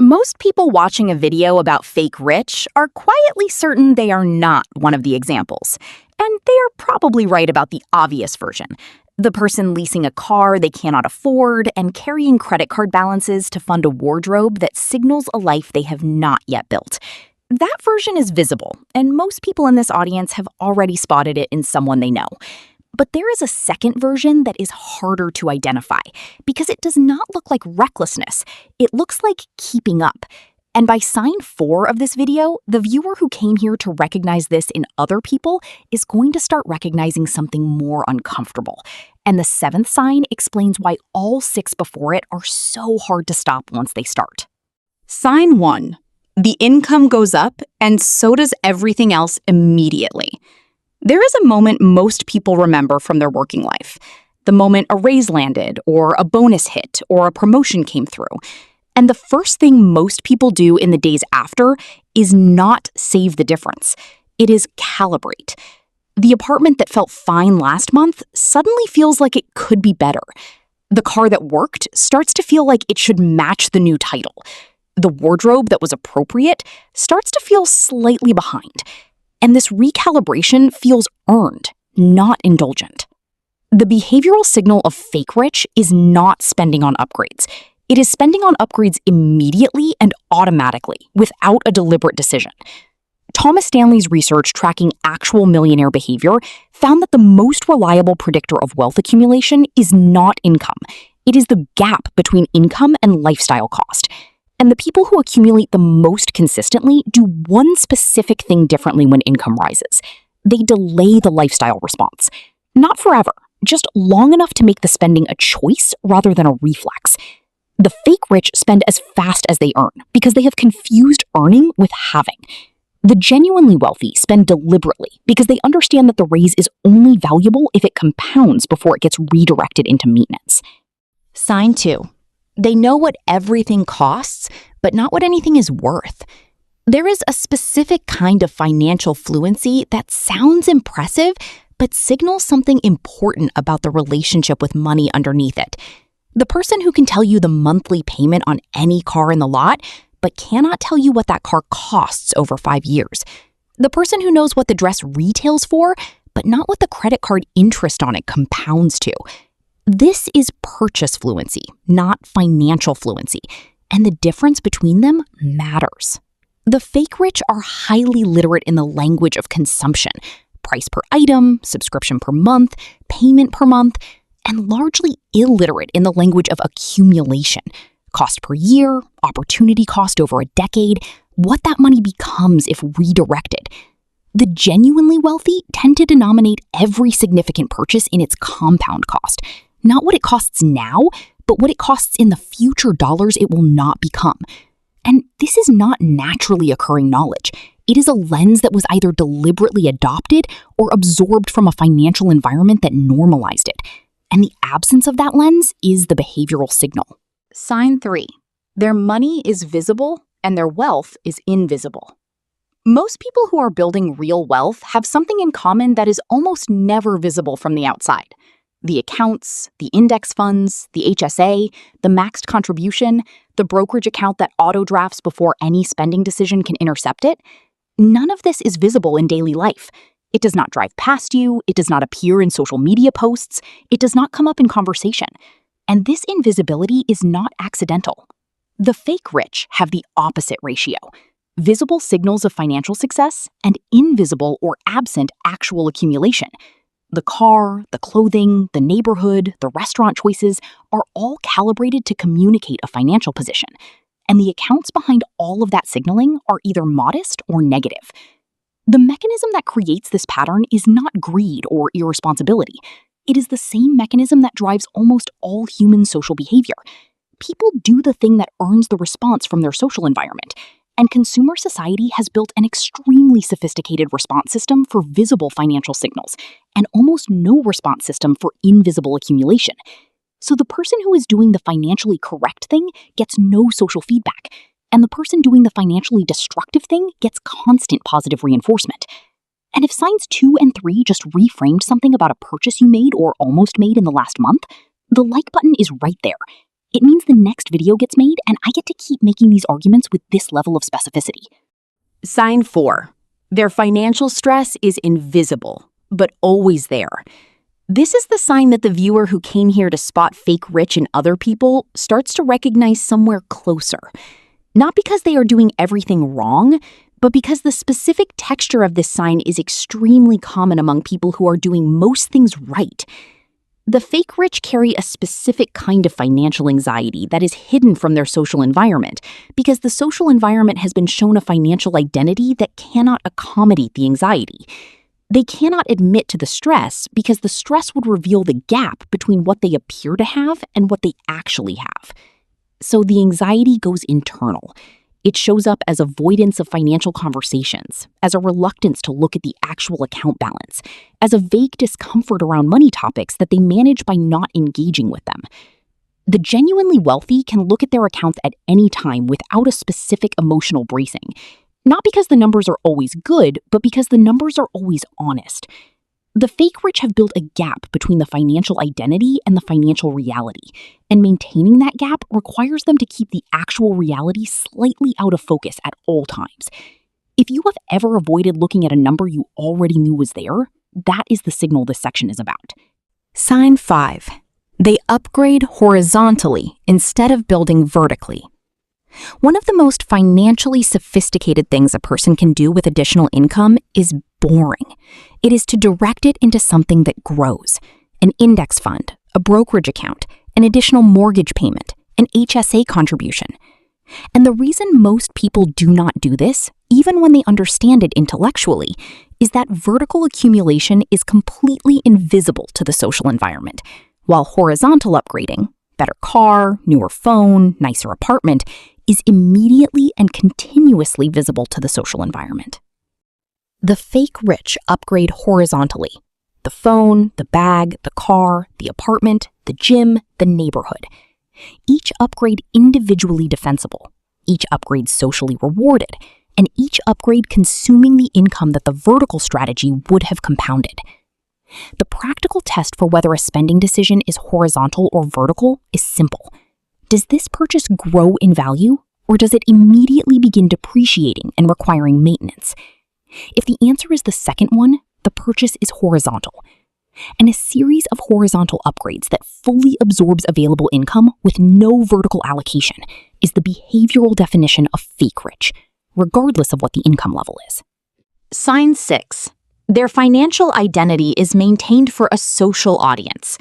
Most people watching a video about fake rich are quietly certain they are not one of the examples. And they are probably right about the obvious version. The person leasing a car they cannot afford and carrying credit card balances to fund a wardrobe that signals a life they have not yet built. That version is visible, and most people in this audience have already spotted it in someone they know. But there is a second version that is harder to identify because it does not look like recklessness. It looks like keeping up. And by sign 4 of this video, the viewer who came here to recognize this in other people is going to start recognizing something more uncomfortable. And the 7th sign explains why all 6 before it are so hard to stop once they start. Sign 1. The income goes up, and so does everything else immediately. There is a moment most people remember from their working life. The moment a raise landed, or a bonus hit, or a promotion came through. And the first thing most people do in the days after is not save the difference. It is calibrate. The apartment that felt fine last month suddenly feels like it could be better. The car that worked starts to feel like it should match the new title. The wardrobe that was appropriate starts to feel slightly behind. And this recalibration feels earned, not indulgent. The behavioral signal of fake rich is not spending on upgrades. It is spending on upgrades immediately and automatically, without a deliberate decision. Thomas Stanley's research tracking actual millionaire behavior found that the most reliable predictor of wealth accumulation is not income. It is the gap between income and lifestyle cost. And the people who accumulate the most consistently do one specific thing differently when income rises. They delay the lifestyle response. Not forever, just long enough to make the spending a choice rather than a reflex. The fake rich spend as fast as they earn because they have confused earning with having. The genuinely wealthy spend deliberately because they understand that the raise is only valuable if it compounds before it gets redirected into maintenance. Sign 2. They know what everything costs, but not what anything is worth. There is a specific kind of financial fluency that sounds impressive, but signals something important about the relationship with money underneath it. The person who can tell you the monthly payment on any car in the lot, but cannot tell you what that car costs over 5 years. The person who knows what the dress retails for, but not what the credit card interest on it compounds to. This is purchase fluency, not financial fluency, and the difference between them matters. The fake rich are highly literate in the language of consumption, price per item, subscription per month, payment per month, and largely illiterate in the language of accumulation, cost per year, opportunity cost over a decade, what that money becomes if redirected. The genuinely wealthy tend to denominate every significant purchase in its compound cost, not what it costs now, but what it costs in the future dollars it will not become. And this is not naturally occurring knowledge. It is a lens that was either deliberately adopted or absorbed from a financial environment that normalized it. And the absence of that lens is the behavioral signal. Sign 3. Their money is visible and their wealth is invisible. Most people who are building real wealth have something in common that is almost never visible from the outside. The accounts, the index funds, the HSA, the maxed contribution, the brokerage account that auto-drafts before any spending decision can intercept it. None of this is visible in daily life. It does not drive past you, it does not appear in social media posts, it does not come up in conversation. And this invisibility is not accidental. The fake rich have the opposite ratio: visible signals of financial success and invisible or absent actual accumulation. The car, the clothing, the neighborhood, the restaurant choices are all calibrated to communicate a financial position. And the accounts behind all of that signaling are either modest or negative. The mechanism that creates this pattern is not greed or irresponsibility. It is the same mechanism that drives almost all human social behavior. People do the thing that earns the response from their social environment. And consumer society has built an extremely sophisticated response system for visible financial signals, and almost no response system for invisible accumulation. So the person who is doing the financially correct thing gets no social feedback, and the person doing the financially destructive thing gets constant positive reinforcement. And if signs 2 and 3 just reframed something about a purchase you made or almost made in the last month, the like button is right there. It means the next video gets made and I get to keep making these arguments with this level of specificity. Sign 4. Their financial stress is invisible, but always there. This is the sign that the viewer who came here to spot fake rich in other people starts to recognize somewhere closer. Not because they are doing everything wrong, but because the specific texture of this sign is extremely common among people who are doing most things right. The fake rich carry a specific kind of financial anxiety that is hidden from their social environment because the social environment has been shown a financial identity that cannot accommodate the anxiety. They cannot admit to the stress because the stress would reveal the gap between what they appear to have and what they actually have. So the anxiety goes internal. It shows up as avoidance of financial conversations, as a reluctance to look at the actual account balance, as a vague discomfort around money topics that they manage by not engaging with them. The genuinely wealthy can look at their accounts at any time without a specific emotional bracing, not because the numbers are always good, but because the numbers are always honest. The fake rich have built a gap between the financial identity and the financial reality, and maintaining that gap requires them to keep the actual reality slightly out of focus at all times. If you have ever avoided looking at a number you already knew was there, that is the signal this section is about. Sign 5. They upgrade horizontally instead of building vertically. One of the most financially sophisticated things a person can do with additional income is boring. It is to direct it into something that grows. An index fund, a brokerage account, an additional mortgage payment, an HSA contribution. And the reason most people do not do this, even when they understand it intellectually, is that vertical accumulation is completely invisible to the social environment, while horizontal upgrading, better car, newer phone, nicer apartment, is immediately and continuously visible to the social environment. The fake rich upgrade horizontally. The phone, the bag, the car, the apartment, the gym, the neighborhood. Each upgrade individually defensible, each upgrade socially rewarded, and each upgrade consuming the income that the vertical strategy would have compounded. The practical test for whether a spending decision is horizontal or vertical is simple. Does this purchase grow in value, or does it immediately begin depreciating and requiring maintenance? If the answer is the second one, the purchase is horizontal. And a series of horizontal upgrades that fully absorbs available income with no vertical allocation is the behavioral definition of fake rich, regardless of what the income level is. Sign 6. Their financial identity is maintained for a social audience.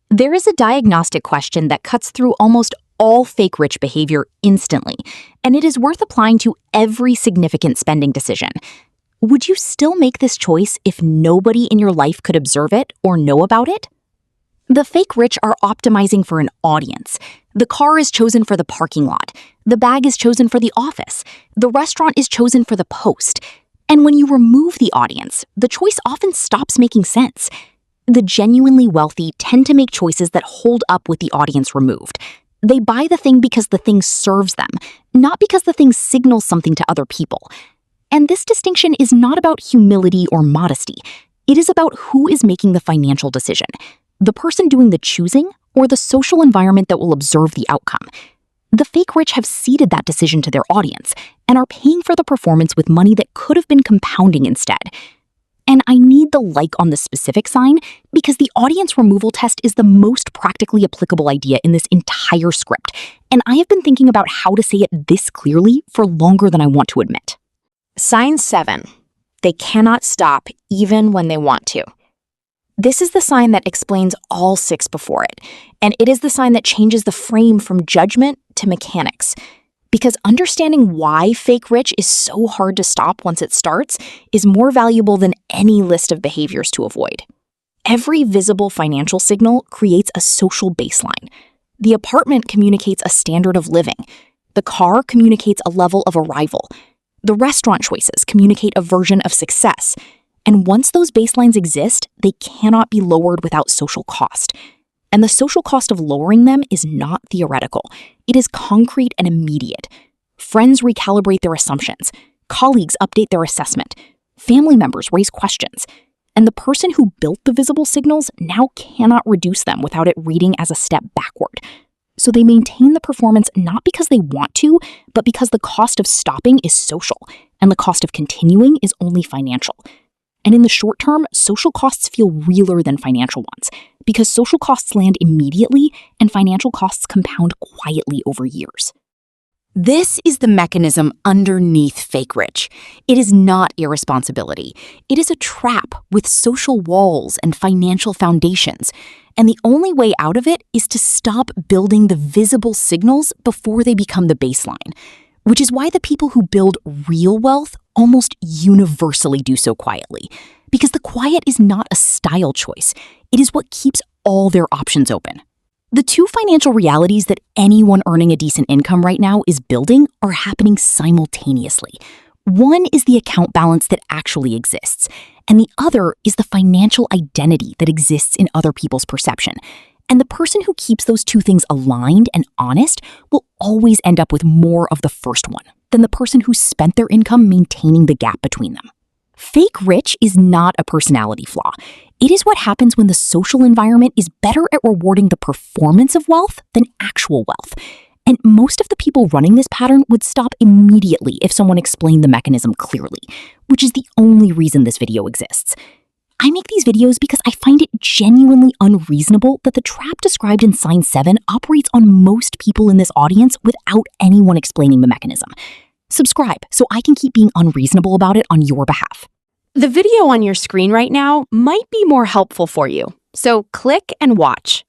There is a diagnostic question that cuts through almost all fake rich behavior instantly, and it is worth applying to every significant spending decision. Would you still make this choice if nobody in your life could observe it or know about it? The fake rich are optimizing for an audience. The car is chosen for the parking lot. The bag is chosen for the office. The restaurant is chosen for the post. And when you remove the audience, the choice often stops making sense. The genuinely wealthy tend to make choices that hold up with the audience removed. They buy the thing because the thing serves them, not because the thing signals something to other people. And this distinction is not about humility or modesty. It is about who is making the financial decision, the person doing the choosing or the social environment that will observe the outcome. The fake rich have ceded that decision to their audience and are paying for the performance with money that could have been compounding instead. And I need the like on the specific sign because the audience removal test is the most practically applicable idea in this entire script, and I have been thinking about how to say it this clearly for longer than I want to admit. Sign 7. They cannot stop even when they want to. This is the sign that explains all 6 before it, and it is the sign that changes the frame from judgment to mechanics. Because understanding why fake rich is so hard to stop once it starts is more valuable than any list of behaviors to avoid. Every visible financial signal creates a social baseline. The apartment communicates a standard of living. The car communicates a level of arrival. The restaurant choices communicate a version of success. And once those baselines exist, they cannot be lowered without social cost. And the social cost of lowering them is not theoretical. It is concrete and immediate. Friends recalibrate their assumptions. Colleagues update their assessment. Family members raise questions. And the person who built the visible signals now cannot reduce them without it reading as a step backward. So they maintain the performance not because they want to, but because the cost of stopping is social, and the cost of continuing is only financial. And in the short term, social costs feel realer than financial ones, because social costs land immediately and financial costs compound quietly over years. This is the mechanism underneath fake rich. It is not irresponsibility. It is a trap with social walls and financial foundations. And the only way out of it is to stop building the visible signals before they become the baseline, which is why the people who build real wealth almost universally do so quietly. Because the quiet is not a style choice. It is what keeps all their options open. The two financial realities that anyone earning a decent income right now is building are happening simultaneously. One is the account balance that actually exists, and the other is the financial identity that exists in other people's perception. And the person who keeps those two things aligned and honest will always end up with more of the first one than the person who spent their income maintaining the gap between them. Fake rich is not a personality flaw. It is what happens when the social environment is better at rewarding the performance of wealth than actual wealth. And most of the people running this pattern would stop immediately if someone explained the mechanism clearly, which is the only reason this video exists. I make these videos because I find it genuinely unreasonable that the trap described in Sign 7 operates on most people in this audience without anyone explaining the mechanism. Subscribe so I can keep being unreasonable about it on your behalf. The video on your screen right now might be more helpful for you, so click and watch.